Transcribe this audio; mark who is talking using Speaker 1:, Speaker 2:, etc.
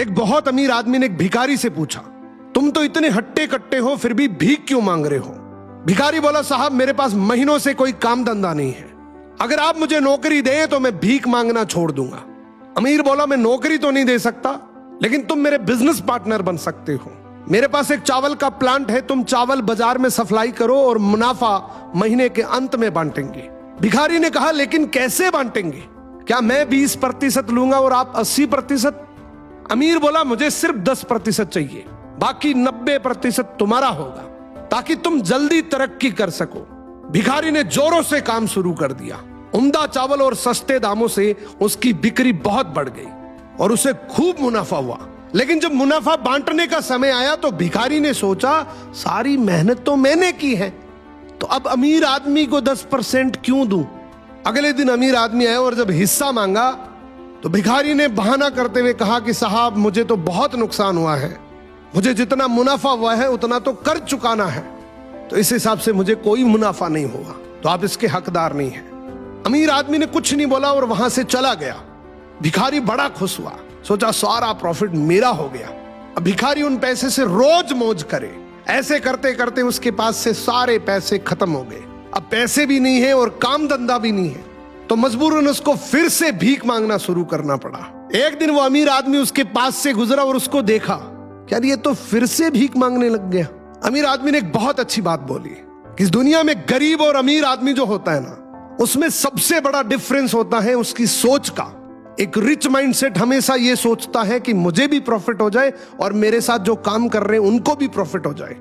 Speaker 1: एक बहुत अमीर आदमी ने एक भिखारी से पूछा, तुम तो इतने हट्टे कट्टे हो फिर भी भीख क्यों मांग रहे हो? भिखारी बोला, साहब मेरे पास महीनों से कोई काम धंधा नहीं है, अगर आप मुझे नौकरी दें तो मैं भीख मांगना छोड़ दूंगा। अमीर बोला, मैं नौकरी तो नहीं दे सकता, लेकिन तुम मेरे बिजनेस पार्टनर बन सकते हो। मेरे पास एक चावल का प्लांट है, तुम चावल बाजार में सप्लाई करो और मुनाफा महीने के अंत में बांटेंगे। भिखारी ने कहा, लेकिन कैसे बांटेंगे? क्या मैं 20% लूंगा और आप 80%? अमीर बोला, मुझे सिर्फ 10% चाहिए, बाकी 90% तुम्हारा होगा, ताकि तुम जल्दी तरक्की कर सको। भिखारी ने जोरों से काम शुरू कर दिया। उम्दा चावल और सस्ते दामों से उसकी बिक्री बहुत बढ़ गई और उसे खूब मुनाफा हुआ। लेकिन जब मुनाफा बांटने का समय आया तो भिखारी ने सोचा, सारी मेहनत तो मैंने की है, तो अब अमीर आदमी को 10% क्यों दूं? अगले दिन अमीर आदमी आया और जब हिस्सा मांगा तो भिखारी ने बहाना करते हुए कहा कि साहब मुझे तो बहुत नुकसान हुआ है, मुझे जितना मुनाफा हुआ है उतना तो कर चुकाना है, तो इस हिसाब से मुझे कोई मुनाफा नहीं हुआ, तो आप इसके हकदार नहीं हैं। अमीर आदमी ने कुछ नहीं बोला और वहां से चला गया। भिखारी बड़ा खुश हुआ, सोचा सारा प्रॉफिट मेरा हो गया। अब भिखारी उन पैसे से रोज मौज करे। ऐसे करते करते उसके पास से सारे पैसे खत्म हो गए। अब पैसे भी नहीं है और काम धंधा भी नहीं है, तो मजबूरन उसको फिर से भीख मांगना शुरू करना पड़ा। एक दिन वो अमीर आदमी उसके पास से गुजरा और उसको देखा, क्या ये तो फिर से भीख मांगने लग गया। अमीर आदमी ने एक बहुत अच्छी बात बोली कि इस दुनिया में गरीब और अमीर आदमी जो होता है ना, उसमें सबसे बड़ा डिफरेंस होता है उसकी सोच का। एक रिच माइंडसेट हमेशा ये सोचता है कि मुझे भी प्रॉफिट हो जाए और मेरे साथ जो काम कर रहे हैं उनको भी प्रॉफिट हो जाए।